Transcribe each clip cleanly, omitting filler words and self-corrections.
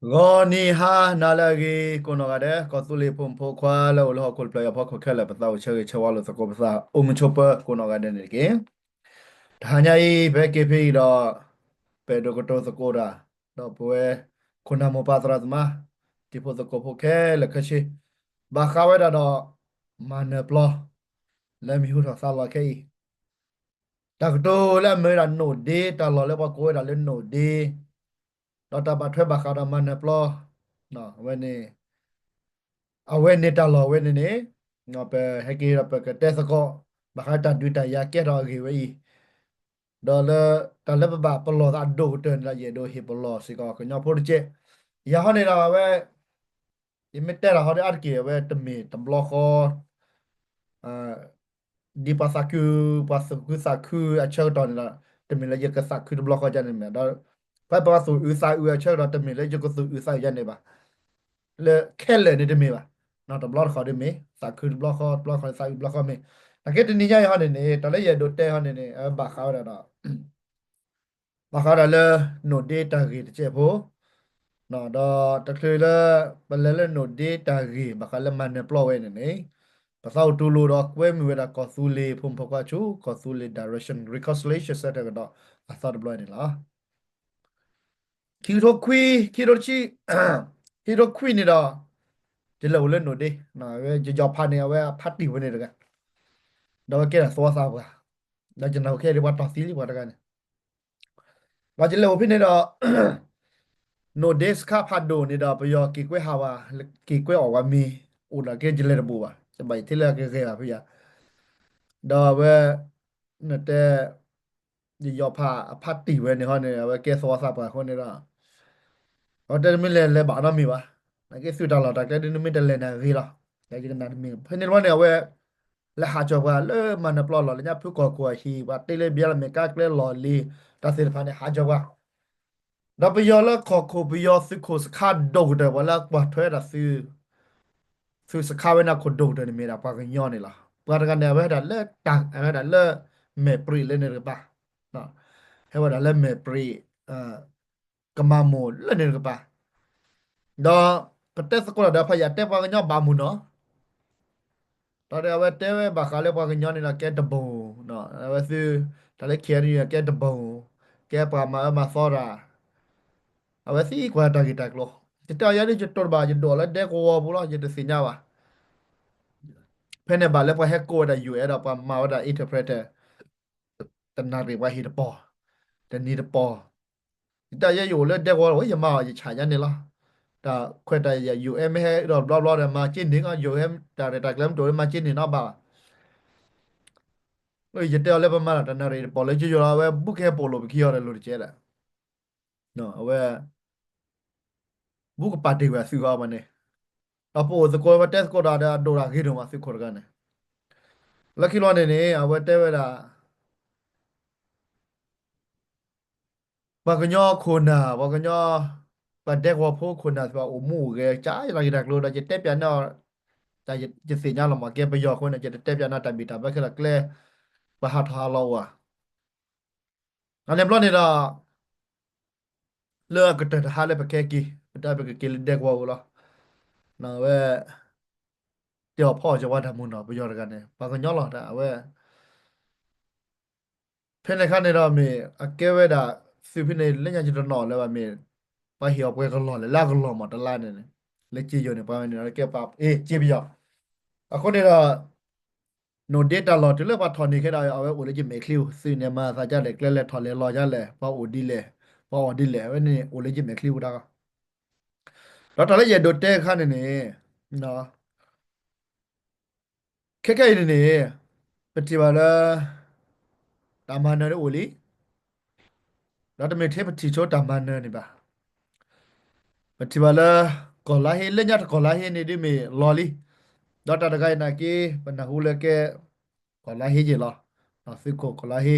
Goni ha nalagi kono gade kosuli pumpo kwa la ulo kul playa pa kokela pa tau chege chawalo sa ko pa chopa kono gade ne ke thanya I be ke phi do pe do ko to sa ko da do pwe kona mo pa tra ma ti po sa ko pho ke la khachi ba kha we da do man plo la mi hu sa la ke ta ko to la me da no de ta lo le pa ko da le no de do ta ba thwe ba kha da man plo no we ne awe ne ta lo we ne no pe heki ra pe ke te sa ko ba kha ta du ta ya ke ro ge we do le ta le ba pa lo da do ten la ye do hi pa lo si ko ko nya po che ya ha ne ra we i me te ra ha de ar ke we te me tam lo ko a di pa sa ku sa ku a che do ne la te me la ye ka sa ku de lo ko ja ne me da pa su u sa u a che do te me le ye ko su u sa ya ne ba le kelle ne de me ba no to block kho de me sa khu block kho sa block kho me ta ke de ni ya ha ne ta le ye do te ha ne ba kha da da ba kha da le no data ge de che pho no da ta ke le ba le no data ge ba kha le man ne plo we ne pa sau tu lu do kwe mi we da ko su le phum pho ka chu ko su le direction reconciliation set da da a sa de block ne la ki ro kwi ki ro chi ki ro kwi ni da ဒီလိုလဲနိုဒီနော်ဝဲကြောဖာနေဝဲဖတ်တီဝနေတကတော့ကဲဆောစားပါဒါကျွန်တော်ခဲဒီဘာတော်စီလီဘာတကနေဘာကြလဲဝဖိနေတော့နိုဒက်စ်ကဖတ်ဒိုနေတော့ပယောကီကွဲဟာဝါကီကွဲအော်ဝမီဦးလာကဲကြလဲဘူပါစပိုင်တိလာကဲခဲပါဖေးတော့ဝဲနေတဲ့ဒီယောဖာဖတ်တီဝဲနေဟောနေဝဲကဲဆောစားပါခေါနေတော့ဟောတယ်မီလဲဘာနာမီပါကဲဆူတာလာတာကဲဒီနမီတလဲနေရီလာကဲဒီကနာမီဖနေဝနေဝဲ la ha cho ba le man plo lo nya phu ko ko hi ba te le bia la me ka kle lo li ta se fa ne ha cho ba da bi yo la kho ko bi yo su ko sa do de wala kwa thwe da su sa kha we na ko do de me da pa ka nyo ne la pa da ka ne ba da le ta da le me pri le ne ba no he wa da le me pri ka ma mo le ne ba da ka te sa ko da fa ya te pa ka nyo ba mu no တော်တယ်ဝဲတဲဝဲဘာခါလဲပွားကညောနေတာကဲတဘုံနော်ဝဲစီဒါလည်းခဲရီကဲတဘုံကဲပါမဆောရာဝဲစီကွာတာဂီတက်လို့တတရရချတော်ဘာဂျဒေါ်လာတဲ့ကိုဘူလားဂျတစညာပါဖဲနေပါလဲပွားဟက်ကိုဒါယူအဲ့တော့ပါမာဝဒါအင်တာပရက်တာတနာရီဝါဟီတပေါ်တနီတပေါ်တရရလဲတဲ့ကိုဝဲရမာချာရနေလားဒါခွက်တရယူအမ်ဟဲတော့ဘလော့ဘလော့မှာချင်းနေကယူအမ်ဒါရတာကလမ်တို့မှာချင်းနေတော့ပါ Oye, yo te hablé para mala, tan nada, por el hecho yo la veo, busqué por lo que quiero lo que quiera. No, a ver, busco para ti, güey, así va, mané. A po, se coge test ko da do ra giro ma su korgane. Lucky lo ne, a ver te vera. Baganyo kona, baganyo pa de ko po kona ba o mu ge cha la gi dak lo da je te pya no da je se nya lo ma ke ba yo ko ne je te pya na ta bi ta ba ke la kle ba ha tha lo wa. Ale blo ne da le ka te ha le pa ke ki, ta ba ke le de ko lo. Na we เดี๋ยวพ่อจะว่าทำมุนเนาะไปยอดกันเนี่ยปากก็ย่อหลอดอะเว้ยเพ่นในขั้นในเรามีอะเกเวดาซื้อพี่ในเล่นยาจิตนอนแล้วว่ามีไปเหี่ยวไปก็หลอดเลยลากก็หลอดหมดตลาดเนี่ยเล็กจีอยู่เนี่ยไปเนี่ยแล้วแกปั๊บจีบยออะคนเนี่ยเราโนเดตลอดถึงเรื่องว่าทอนนี่แค่ได้เอาไว้อุลจิเมคลิวซื้อเนี่ยมาซาจ้าเล็กเล่นทอนเลยรอจ้าเลยพออุดีเลยพออุดีเลยเว้ยนี่อุลจิเมคลิวได้ก็แล้วตอนแรกอย่าโดดเต้ขั้นนี่เนาะแค่นี่ปฏิบัติแล้วตามมาเนอะอุลิ แล้วทำไมเทพทิโชตามมันเนอนี่บ่าปฏิบัติละก่อนละเฮเล่นยาก่อนละเฮนี่ดิมีลอลี่ดอตาตะไกนักกี้ปนักฮูเลกก่อนละเฮจิลอนาฟิโกก่อนละเฮ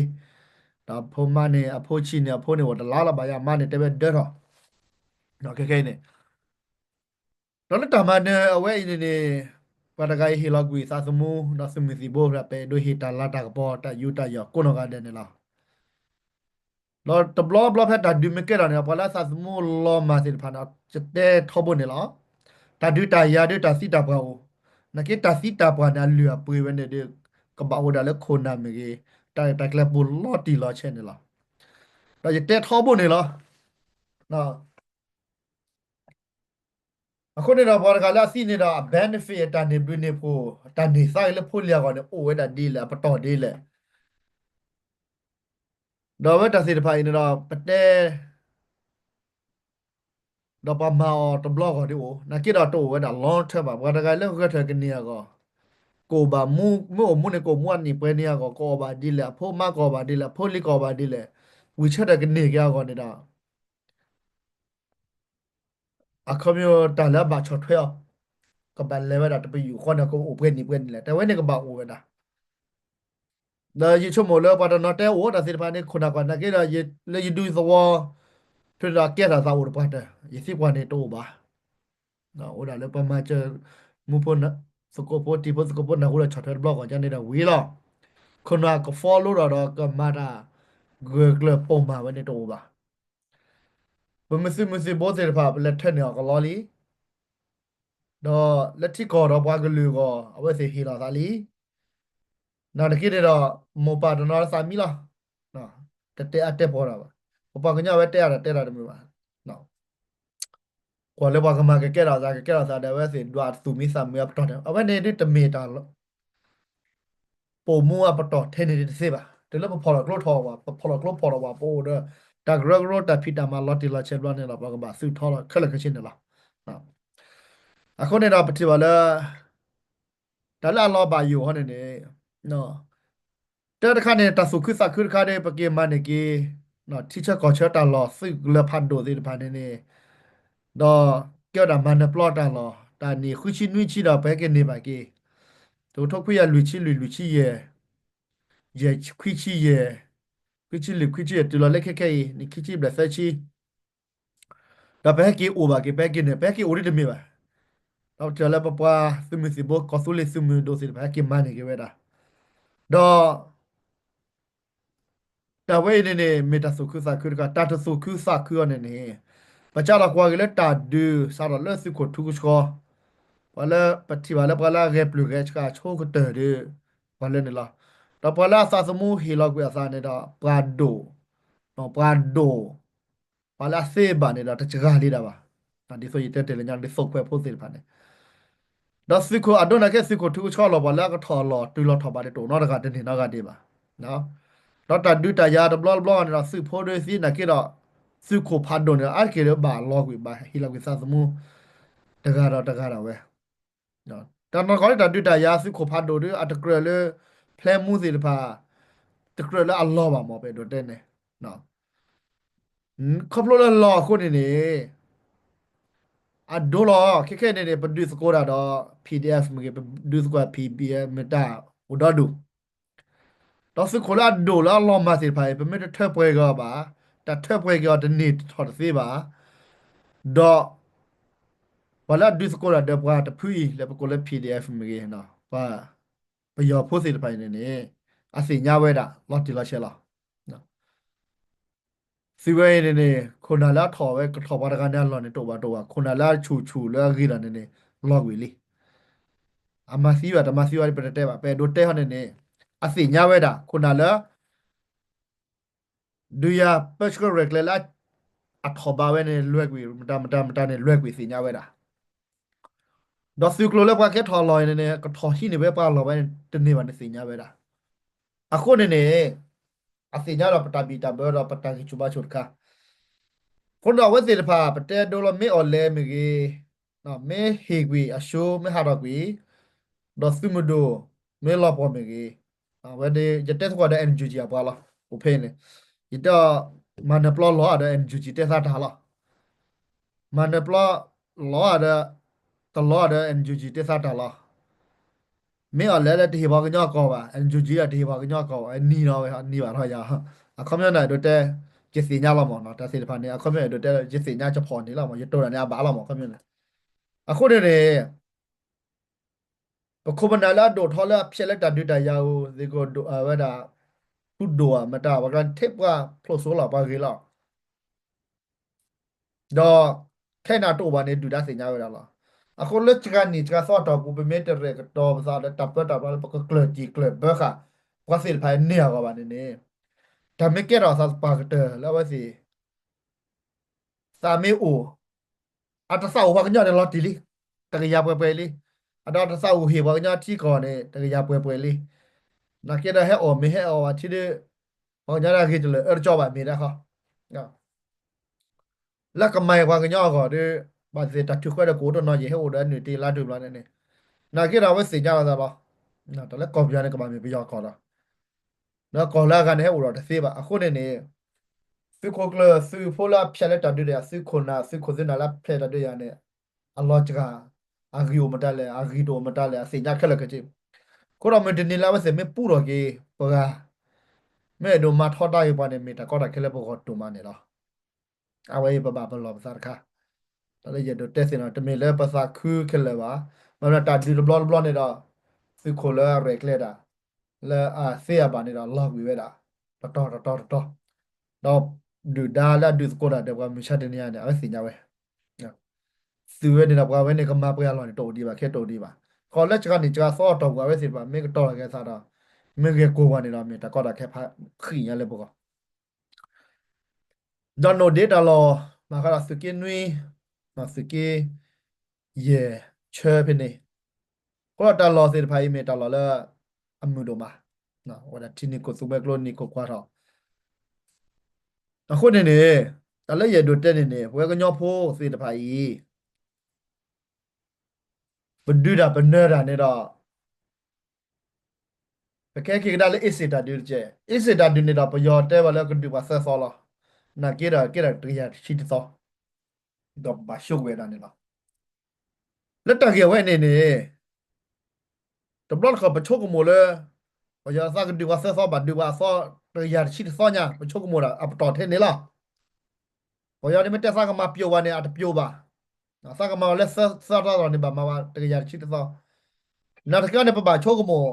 ตาพมาเนี่ยอโพชิเนี่ยอโพเนี่ยวัดลาละบายามาเนี่ยเตเบเดอร์เนาะแค่เนี่ยแล้วตามมันเนอเอาไว้นี่ปาตะไกเฮลอกุยซาสมูนาสมิซิโบระเปโดยเฮตาลาตากปอตายูตายอกุนอกันเดเนี่ยละ lo to blo phe ta du me ke ra ne pa la sa mu lo ma si pha na te tho bo ne lo ta du ta ya du ta si ta pa o na ke ta si ta pa na lu a pwe ne de ka ba o da le ko na me ge ta kle bu lo ti lo che ne lo da je te tho bo ne lo no အခုနေတော့ဘော်ကလာစီနေတော့ benefit တန်နေပြနေဖို့တန်နေဆိုင်လေဖို့လျောက်ကနေအိုဝဲတာဒီလေပတော်ဒီလေတော့ဝဲတစီတဖိုင်နေတော့ပတဲတော့ပမာအော်တဘလော့ကောဒီအိုနာကိတော့တော့ဝဲတာ long term ပါဘော်ကလည်းခက်ထကနေရကောကိုပါမူနေကိုမွတ်နေပွဲနေရကောပါဒီလေဖို့မကောပါဒီလေဖို့လီကောပါဒီလေဝီချက်တကနေကြောကောနေတော့အခမျိုးတလာဘာချောထွဲကပန်လေဝဲတာတပယူခေါနကိုအိုပွဲနေပွဲနေလေแต่ว่าနေကပါအိုဝဲတာ da yi chomo le pa na te wo da sir pa ne khuna kwa na ke da yi le yi du so wa phir da ke da sa wo pa da yi si kwa ne to ba na o da le pa ma che mu po na so ko po ti po so ko po na ko la chat blog ko ja ne da wi lo khuna ko follow da ka ma da ge gle po ma ba ne to ba bu mu si bo sir pa le the ne ko lo li do le ti ko do bwa ge lu ko a we se hi la sa li နာတကိတဲ့တော့မောပါတနော်စာမီလားနော်တက်ပေါ်တာပါဘပကညဝဲတက်ရတယ်မျိုးပါနော်ကွာလေဘာကမာကဲတာစားတယ်ဝဲစီဒွာသူမီစာမီပတော်တယ်အဝဲနေတဲ့တမီတာလို့ပုံမူအပတော်ထဲနေတဲ့စေပါတယ်လို့ဖော်တော့ကလို့ထော်ပါဖော်တော့ကလို့ဖော်တော့ပါပို့တော့တာဂရဂရတာဖီတာမလော်တီလာချက်လွှမ်းနေတော့ဘာကဘာစုထော်တော့ခက်လက်ခချင်းနေလားနော်အခုနေတော့ပတိပါလားဒါလာလောပါယူဟောနေနေနော် แต่ถ้าเนี่ยตัดสุขคือสักคือค่าได้ปะเกมมาเนี่ยกีเนาะที่เชื่อก่อเชื่อตลอดซึ่งเลพันโดสิพันเนี่ยดอเกี่ยวดับมันเนี่ยปลอดตลอดแต่นี่คือชิ้นวิชิดาไปกันเนี่ยไปกีตัวทุกผู้ยาลุยชิเย่คุยชิเย่คุยชิเย่ตัวเราเล็กแค่นี่คุยชิแบบเซชิแต่ไปให้กีโอบากีไปกินเนี่ยไปกีโอริเดมีไปเราเจอแล้วปะปะซึมสิบก็สุเลซึมโดสิไปให้กีมันเนี่ยกีเวดาดอ တာဝဲနေနေမေတ္တာစုခုစာခုကတာတစုခုစာခုအနေနေပကြလာကွာကလေးတာဒူစာရလက်စုခုထုခုချောဝလာပတိဝလာပလာရေပလူကချကချိုကတဲ့ရဝလာနေလားတော့ပလာစာစမှုဟီလောက်ကွာစာနေတာပရာဒိုနော်ပရာဒိုပလာစေဘာနေတာတချကလေးတာပါဒီဆိုရတဲ့တယ်ညာဒီစုခွဲဖို့စီပါနေတော့စုခုအဒိုနာကစုခုထုခုချောလောပလာကထော်လောတူလောထော်ပါတယ်တော့တော့ကတဲ့နေတော့ကတဲ့ပါနော် đó ta đưa ta ya đó blo này là sự phô đôi xí là cái đó sự khổ phạt đồ nữa ai kia đó bà lo quỷ bà hi là quỷ sao smu ta gara vậy đó ta nó có ta đưa ta ya sự khổ phạt đồ nữa à ta cười lên plan mu gì đó pa ta cười lên Allah bà mò về đồ tên này đó không lo là lo cô này nè à đồ lo cái này này produce cô ra đó PDF mà cái produce cô PBS mà ta ở đó đủ တော့စခိုလာဒိုလာလောမစီဖိုင်ပမေတထပွဲကပါတထပွဲကတနေထော်စေပါတော့ဝလာဒုစခိုလာဒဘွားတဖူးလေပကိုလေ PDF မကြီးနော်ပါပယောဖို့စီဖိုင်နေအစီညာဝဲတာလော်တီလာရှဲလာနော်စီဝဲနေခုနလာထော်ဝဲထော်ပါတကနေလော်နေတော့ပါခုနလာချူလဲဂီလာနေလော်ဝီလီအမစီဝါပရတဲ့ပါပဲဒိုတဲဟနေအစီညာဝဲတာခုနလာဒူယာပတ်စကရက်လေလာ အထော်ပါဝဲနဲ့လွဲ့ကွေမတာနဲ့လွဲ့ကွေစီညာဝဲတာဒေါ်စုကလိုလည်းကွာကဲထော်လော်နေကထော်ရှိနေပဲပါလော်ပဲတနေ့ပါနေစီညာဝဲတာအခုနေအစီညာတော့ပတာပီတာဘောတော့ပတာချူပါချုတ်ခါခွန်တော်ဝဲစီတဖာပတဲဒေါ်လမေအော်လဲမကြီးနော်မေဟေကွေအရှိုးမေဟာတော့ကွေဒေါ်စုမဒိုမေလော်ပေါ်မကြီးဝဲဒီဂျတက်ကွာတဲ့အန်ဂျူဂျီပါလားဟိုဖေးနေဒီတော့မနပလောလောတဲ့အန်ဂျူဂျီတက်စားတာလား mana pula lo ada telo ada NGG te sata lo me a le te ba nya ko ba NGG a te ba nya ko ni no ba ni ba tho ya a khom na do te je si nya lo mo no ta se pa ne a khom do te je si nya che pho ni lo mo ye to da nya ba lo mo khom ne a khu ne ba khu ba na la do tho la phye la ta du ta ya o ze ko do a wa da ခုဒိုอ่ะမတာဘာကန်ထစ်ကဖလို့ဆိုလာပါကြီးလားတော့ခဲနာတော့ဘာနေဒူဒါစင်ညာရလားအခုလက်ချကန်နီချကစောတော့ပူပမေတ္တရကတော့ဘာသာတပ်ပတ်တာဘာပကကလတီကလဘခဝါစီဖိုင်နေရကဘာနေဒါမကဲတော့သပါကတလာဝစီစာမေအိုအတဆောဘာကညတယ်လော်တီလီတကရပွဲပွဲလီအတော့တဆောဟေဘာကညတီကောနေတကရပွဲပွဲလီနာကဲဒါဟဲအော်မေဟဲအော်အချီတဲ့ဘာညရာခေတလေအကြောပါမေရခါလက်ကမိုင်ဘာကညောကောတဲ့ဘာစေတထုခွဲတဲ့ကိုတော့နော်ရေဟဲအိုဒန်နေတီလာတူလာနေနာကဲတော့ဝစီကြလာတာပါနော်တလဲကော်ပြားနဲ့ကဘာမေပြရကောတာနော်ကောလာကနေဟဲအိုတော့တစ်သေးပါအခုနေစုခိုကလစုဖိုလာဖြက်လက်တတူရစုခုနာစုခုစနာလာဖက်တတူရနဲ့အလောချကာအာဂီယိုမတလဲအာဂီတိုမတလဲအစညာခက်လက်ကချေကိုရမတနေလာဝစမေပူရောကေပကမဲဒိုမာထောတာရပါနေမီတကောတာခက်လက်ဘောတူမနေတော့အဝေးပပဘလောပစာခါတလည်းရတော့တက်စင်တော့တမီလဲပစာခူးခက်လဲပါမနတာဒီဘလောဘလောနေတော့စုခိုလာရက်လက်တာလဲအာဆေးရပါနေတော့လောက်ဝီဝဲတာတော်တော့ဒူဒါလာဒူစကိုတာတဲ့ကမရှာတဲ့နေရတဲ့အစညာဝဲသူဝဲနေတာကွာဝဲနေကမပွဲရလောနေတော်ဒီပါခဲတော်ဒီပါခေါ်လက်ချကနေကြာစောတော့ကွာဝဲစီပါမေကတော်ခဲစားတော့မေကကိုပါနေတော့မြေတကောတာခဲဖခိရလဲဘောဒန်နိုဒေတာလောမာခလာစကင်းနွေမစကေယေချေပနေကိုတာလောစီဖိုင်မေတာလောလာအမှုတို့မှာနော်ဝဒတီနီကိုစုဘက်ကလိုနီကိုကွာတော့အခုနေတလည်းရတို့တက်နေဘွဲကညောဖိုးစီတဖိုင်ဘဒူဒါဘနရာနေတော့ပကဲကေဒါလေအစ်စစ်တာဒူကျဲအစ်စစ်တာဒူနေတော့ပယောတဲဘလည်းကဒူပါဆက်ဆောလာနာကေရာတရရှိတသောတော့ဘာရှုပ်ဝဲတာနေလားလက်တကေဝဲနေတဘလကပချိုကမိုလေဘယာစာကဒူပါဆက်ဆောဘဒူပါဆောတရရှိတသောညာပချိုကမိုလာအပတော်ထဲနေလားဘယာဒီမတက်စာကမပြိုဝါနေအတပြိုပါစာကမလက်ဆက်တော့နေပါမတရရှိတသောနာတကနေပပချိုကမို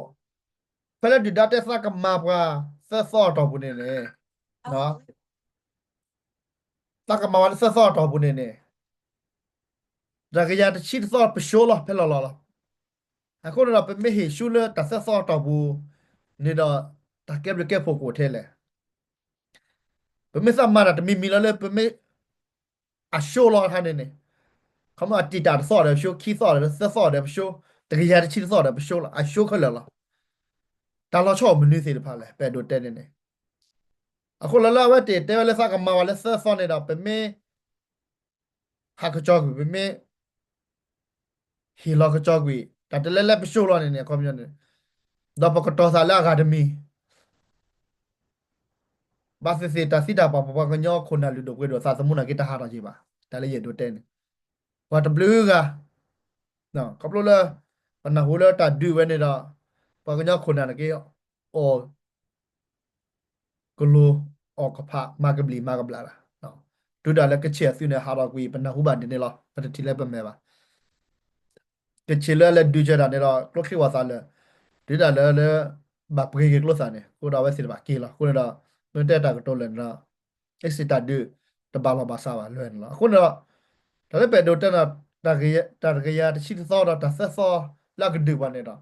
ဖလက်ဒီဒတ်တက်စာကမပါဆက်ဆောတော့ဘူးနေလေနော်စကမဝါဆက်ဆောတော့ဘူးနေဒါကရတရှိသောပရှိုးလာဖဲလာလာအခုတော့ပမေဟီရှူလတဆက်ဆောတော့ဘူးနေတော့တကက်ဖို့ကိုထဲလေပမေစမာရတမီမီလာလေပမေအရှိုးလာထားနေခမတီတာဆောတယ်ရှိုးခီဆောတယ်ဆက်ဆောတယ်ပရှိုးတကရတရှိဆောတယ်ပရှိုးလာအရှိုးခလလာတာလောချောမနည်းစီတဖာလေပဲတို့တဲ့နေအခုလာလာဝတ်တဲလဲစကမဝါလဲဆက်ဆောနေတော့ပမေဟာကကြောပမေဟီလာကကြောကွေတတလဲပရှိုးလာနေကွန်မြူနတီတော့ပကတော့စာလာအကာဒမီဘာစစေတာစီတာပကညောခုနာလူတို့ကွေတော့စာသမုနာကိတဟာရကြီးပါဒါလည်းရတို့တဲ့နေဝတ်ဘလူးကနော်ကပလိုလာပနဟူလာတာဒူဝဲနေတော့ပကညောခုနာနကေအော်ကလိုအော်ကဖမာကဘလာနော်ဒူဒါလည်းကချေဆုနေဟာရကွေပနဟူပါနေလောပတတိလည်းပမဲပါကချေလည်းဒူကြတာနေတော့ကလခိဝါစာလည်းဒီတာလည်းဘာပကေကလောစာနေကိုတော့ဝဲစီပါကေလာကိုတော့မတက်တာကတော့လည်းနော်အစ်စတာဒူတဘာဘာစာပါလွယ်နော်ခုတော့ဒါလည်းပဲတော့တနာတာကရတရှိသောတော့တဆက်သောလက်ကဒူပါနေတော့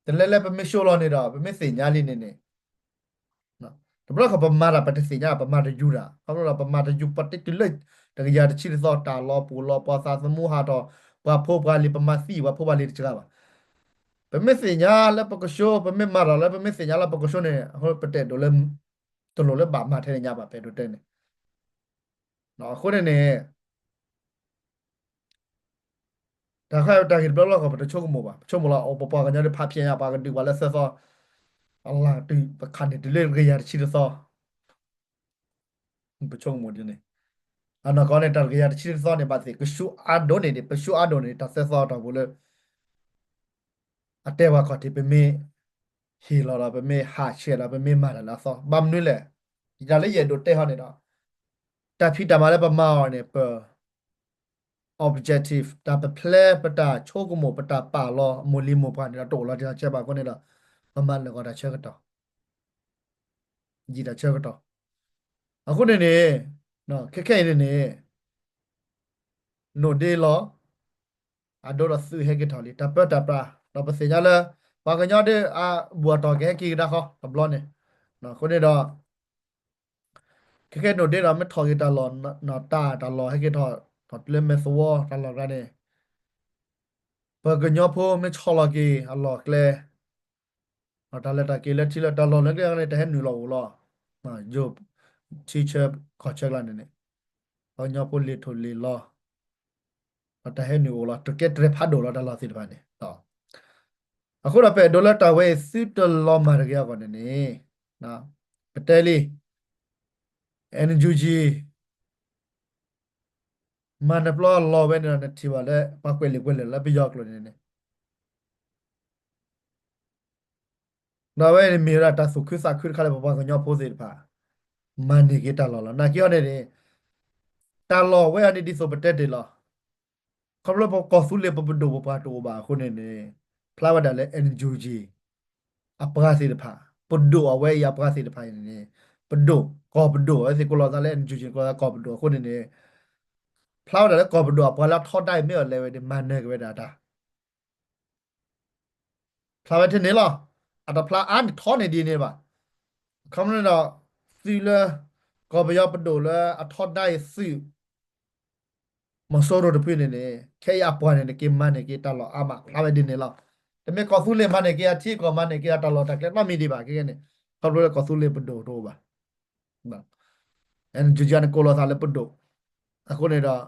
တလဲလဲပမရှိုးလောနေတော့ပမစင်ညာလေးနေနော်တဘလကပမာရာပတစင်ညာပမာတယူတာဘာလို့လဲပမာတယူပတိတလေတကရတရှိသောတာလောပူလောပစာသမူဟာတော့ဘာဖို့ဘာလီပမာစီဘာဖို့ဘာလီတချကပါပမစင်ညာလဲပကရှိုးပမမာရာလဲပမစင်ညာလဲပကရှိုးနေဟောပတဲ့ဒိုလဲတလို့လဲဘာမာထဲညာပါပဲတို့တဲ့နေနော်ခုနေဒါခါတာကိဘလောကပတချို့ကမို့ပါချို့မလားအော်ပပကညာဖာပြင်းရပါကဒီဝါလဲဆက်သောအလာတူပခါနေတလေရရရှိသောပချုံမို့ဒီနေအနာကောနဲ့တရရရှိသောနေပါစေကရှုအာဒိုနေပရှုအာဒိုနေတဆက်သောတော့ဘူးလေအတဲဝါခတိပမေဟီလာပမေဟာရှေလာပမေမာလာသောဘမ်နွေလေဒီကလေးရဒိုတဲဟနေတော့တဖီတမလည်းပမောနေပ objective တာပ play ပတာချိုကမိုပတာပါလောမူလီမိုပါနေတာတော်လာတဲ့ချက်ပါကောနေတာမမလည်းကောတာချက်ကတော့ ကြီးတာချက်ကတော့အခုနေနေနော်ခက်ခဲနေနေနိုဒေလောအဒေါ်ရဆူဟဲကတော်လီတပတ်တပတော့ပစေကြလဲဘာကညတဲ့အဘူတော်ကဲကီဒါခေါတဘလနေနော်ခုနေတော့ခက်ခဲနိုဒေတော့မထော်ကီတလောနော်တာလောဟဲကတော်တော်လေမဆောတလောရနေဘာကညဖို့မချော်လကီအလောကလေနော်တလက်တကီလက်ချီလက်တလောလည်းလည်းတဲ့ဟဲနူလောလောနော်ဂျိုချီချက်ခေါ်ချက်လာနေနေဘာညဖို့လီထိုလီလောတဲ့ဟဲနူလောတကက်တရဖတ်ဒေါ်လာတလောစီတပါနေတော့အခုတော့ပဲဒေါ်လာတဝဲစစ်တလောမာရကြကောနေနေနော်ပတဲလီ NGG မန်နပလောလောပဲနေတာတီပါလေပကွက်လေကွက်လေလက်ပြရောက်လို့နေနေနော်ဝဲမီရာတဆုခစခွခါလေဘာကညောပိုးစေပါမန်နေကတလောလာနာကျော်နေတယ်တလောဝဲအနေဒီဆိုပတက်တယ်လားခဘလပကောဆူလေပပဒိုပပါတိုဘာခုနေနေဖလာဝဒါလေ NGG အပကားစေတဖာပဒိုအဝဲရပကားစေတဖာနေနေပဒိုကောပဒိုအဲ့ဒီကိုလောသာလေ NGG ကိုကောပဒိုခုနေနေဖလာဝဒါလေကောပဒိုအပလာထော့တိုင်းမြေလေဝဲဒီမန်နေကဝဲဒါဖလာဝဲထနေလားအတဖလာအန်ထောနေဒီနေပါคำนั้นเราสิเลก็ไปยอปดูแลอัทอดได้สิมาโซโรดพินเนี่ยแค่ยาปวนเนี่ยเกมมันเนี่ยเกตลอดอามาพาไปดินเนี่ยเราแต่ไม่ก็สู้เล่นมันเนี่ยเกอาที่ก็มันเนี่ยเกตลอดแต่ก็มีดีบ่าเกเนี่ยเขารู้แล้วก็สู้เล่นปดูโตบ่าบ่าเอ็นจูจานโคโลซาเล่ปดูအခုနေတော့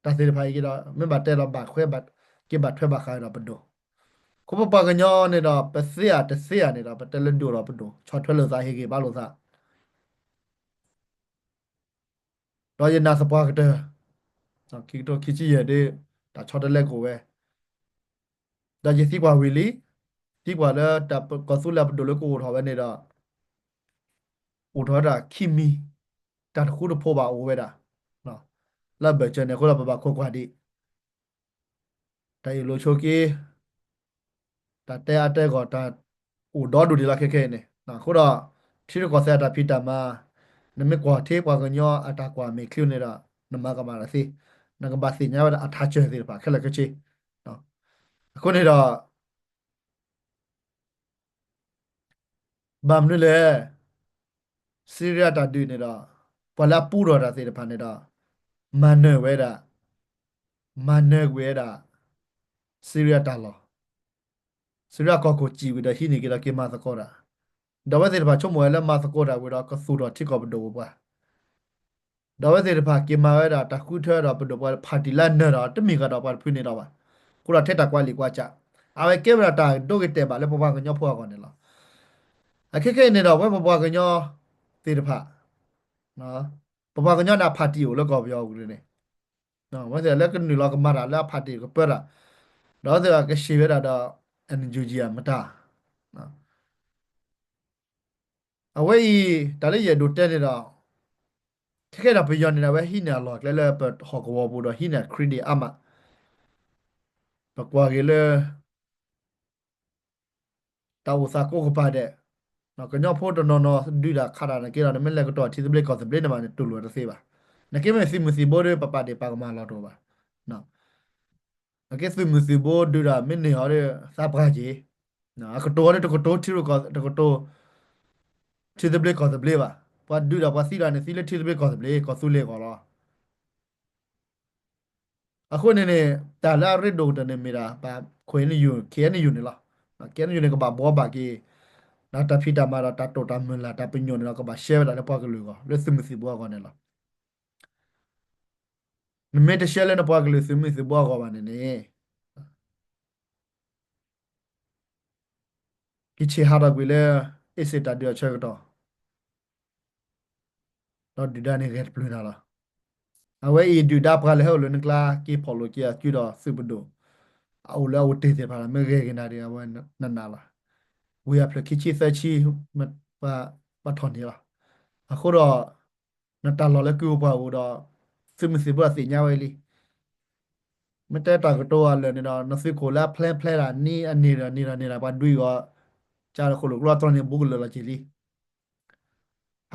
တသေဖိုင်ကတော့မဘတဲတော့ဘာခွဲဘတ်ကေဘတ်ထွဲဘာခိုင်တော့ပဒိုခုပပကညောနေတော့ပစီယာတစီယာနေတော့ပတလန်ဒိုတော့ပဒိုချော်ထွဲလို့စားဟေကေဘာလို့စားတော့ရနာစပွားကတဲ့နော်ခိတော့ခိချီရတဲ့ဒါချော်တလက်ကိုပဲဒါရစီကွာဝီလီဒီကွာလဲတပ်ကဆူလာပဒိုလကိုထော်ပဲနေတော့ဦးထော်တာခိမီတာတခုတော့ဖို့ပါဦးပဲတာနော်လက်ပဲကျန်နေခုတော့ပပခွတ်ခွာဒီတိုင်လိုချိုကီတာတဲကောတာဦးဒေါ်ဒူဒီလာခဲနေနော်ခုတော့ထီရကောဆက်တာဖီတာမာနမေကွာသေးကွာကညောအတာကွာမေခလူနေတာနမကမာရစီနကဘာစီညာဝအထာချေသေးပါခက်လက်ကချီနော်အခုနေတော့ဗမ်နုလေစီရီယာတာဒူနေတော့ပလာပူတော်တာစေတဖာနေတော့မန်နယ်ဝဲတာမန်နယ်ဝဲတာစီရီယာတာလောစီရီယာကောကိုကြည့်ပြီးတော့ဟိနေကြတော့ကေမသကောတာဒါဝဲစေတဖာချုံမွဲလက်မသကောတာဝဲတော့ကဆူတော်ထိကောပဒိုပွားဒါဝဲစေတဖာကေမဝဲတာတခုထဲတော့ပဒိုပွားဖာတီလာနော်တော့တမီကတော့ပွားဖွင့်နေတော့ပါကိုရထက်တာကွာလီကွာကြအဝဲကေမရာတာဒိုကတဲ့ပါလေပပကညောဖွာကောနေလားအခက်ခဲနေတော့ဝဲပပကညောစေတဖာနော်ပပကညောနာဖာတီကိုလောက်ကောပြောဘူးလေနော်ဝဲစေလက်ကနူလောကမာတာလက်ဖာတီကိုပရတော့စေကရှိဝဲတာတော့အန်ဂျူဂျီယာမတာနော်အဝဲဒါလေးရဒိုတဲနေတော့ခက်ခဲတာဘယွန်နေတာဝဲဟိနာလောကလဲလဲပဟောကဝဘူတော့ဟိနာခရီဒီအမပကွာကလေးတာဝစာကိုကပါတဲ့နော်ကညောဖို့တော့နော်ဒူလာခါတာနဲ့ကေတာနဲ့မလဲကတော့တီစဘလကောစဘလနေမှာတူလို့တစေးပါနကေမဲစီမစီဘောရပပတဲ့ပါကမာလာတော့ပါနော်နကေစီမစီဘောဒူလာမင်းနေဟောတဲ့စာပကားကြီးနော်အကတော်တဲ့တကတော်ချီရောကတကတော်တီစဘလကောစဘလပါပွားဒူလာပွားစီလာနဲ့စီလက်တီစဘလကောစဘလကောဆူလေကောလားအခုနေနေတာလာရစ်ဒိုတနေမီရာပါခွေးနေယူခဲနေယူနေလားခဲနေယူနေကဘာဘောပါကေနာတာဖီတာမာတာတိုတာမလာတာပညိုနေကဘာရှဲတာလည်းပွားကလူကလက်စမစီဘွားကနေလားနမေတရှဲလည်းနပွားကလူစမစီဘွားကဘာနေနေကိချေဟာရကွေလေအစ်စတာဒီအချက်တော့တော့ဒီဒန်နေရက်ပလူနာလားအဝဲဤဒူဒါပကလည်းဟောလို့နကလာကိဖော်လို့ကျကျတော့စုပဒိုအော်လာဝတေးတယ်ပါမေဂေကနာဒီအဝဲနနာလားဝေယဖလခိချီဆက်ချီမပါပထွန်ဒီလားအခုတော့နတလော်လည်းကူပါဘူးတော့စမစီဘွားစီညာဝဲလီမတဲတာကတော့လည်းနေတော့နစစ်ကိုလာဖလဲတာနီအနေရပါဒွီကကြာခုလို့ကတော့တော်နေဘူးလို့လာကြည့်လီ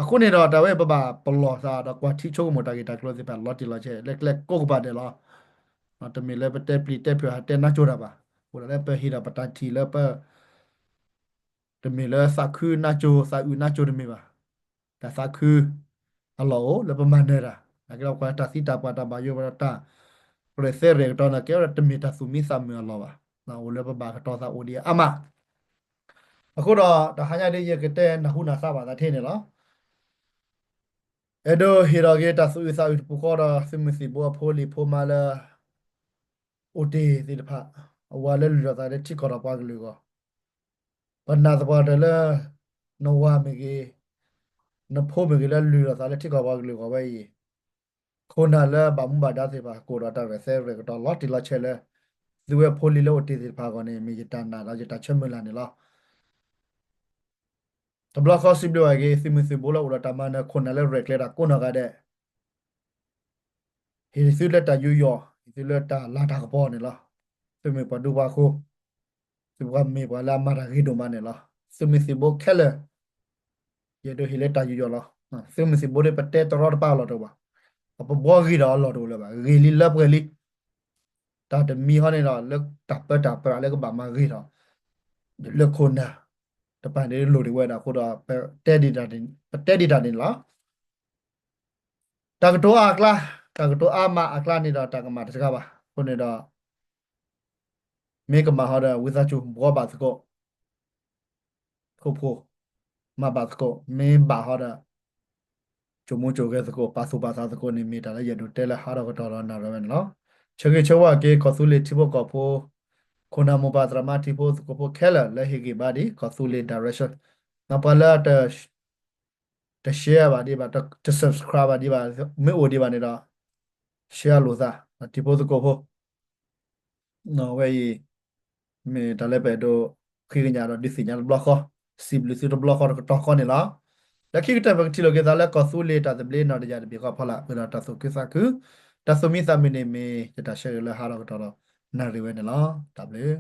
အခုနေတော့ဒါဝဲပပပလောစားတော့ကွာတီချိုမတာဂီတာကလောစီပါလော်တီလော်ချေလက်လက်ကိုကပါတယ်လောနော်တမီလည်းပတက်ပလီတက်ပြဟာတက်နာချိုတာပါဟိုလည်းပဲဟီတာပတာတီလည်းပဲတမီလည်းစာခုနာချိုစာဥနာချိုတမီပါဒါစာခုအလောလည်းပမနေတာဒါကြောင့်ကွာတာစီတာပါတာဘာယောပါတာပရစရတော့နာကဲရတမီတာဆူမီဆာမီလောပါနော်လည်းပပကတော့စာအိုဒီအမအခုတော့ဒါဟာညာလေးရကတဲ့နခုနာစပါတာထင်းနေလောအဲ့တော့ဟီရိုဂေတာဆူဆာဥပကောရာစမစီဘောဖိုလီဖိုမာလာအိုတေဒီတဖာအဝါလဲလူရတာတဲ့တိကောရပါကလူကောဘနာသဘာတလဲနဝမေကေနဖိုမေကေလဲလူရတာလဲတိကောပါကလူကောပဲယခိုနာလဲဘာမှုဘာဒါစေပါကိုရတာပဲဆဲရကတော့လော်တီလာချဲလဲသူရဲ့ဖိုလီလို့တေဒီဖာကောနေမီတန်နာလာကြတာချက်မလာနေလားတဘလကောစီဘလဝကေစီမစီဘောလာဥရတာမနာခိုနာလဲရက်လဲတာကိုနာကတဲ့ဟီစီလက်တာယူယောဟီစီလက်တာလာတာကပေါ်နေလားသူမေပဒူပါခိုသူကမေပါလာမာရာဂီဒိုမနေလားစီမစီဘောခဲလဲ ye do hile ta yu yo lo se mi si bode pate to ro pa lo to ba apo bo gi da lo to le ba gi li lap ge li ta de mi ho ne lo le ta pa le ko ba ma gi da le ko na ta pa de lo de we da ko da te di da din te di da din la ta ko to a kla ta ko to a ma a kla ni da ta ka ma ta ka ba ko ne da me ka ma ha da wi sa chu bo ba ko ko ma ba ko me ba ha da จมูกโจกสกุปัสสุปัสสะสกุนิมิตาละยดูเตละหารกตอรนาระเวนเนาะเชเกเชวะเกกอสุเลทิโบกอโพคนามบาตรมาทิโพสกโพแคละละเฮกิบาดีกอสุเลดาเรชั่นนาปะละตะแชร์บาดีบาตะ subscribe บาดีบาเมโอดีบาเนดาแชร์โลซาทิโพสกโพเนาะเวยမေတလည်းပဲတော့ခိကညာတော့ဒီစညာဘလော့ခေါ်စီဘလစီတော့ဘလော့ခေါ်တော့ခေါ်နေလားလက်ခိကတဲ့ဘက်တီလိုကေဒါလက်ကောဆူလေတာတပလေးနော်တကြတဲ့ဘေကဖလာဘယ်တော့တဆုကိစကူတဆုမိသမီနေမေတရှယ်ရလဟာတော့တော့နာရီဝဲနေလားတပလေး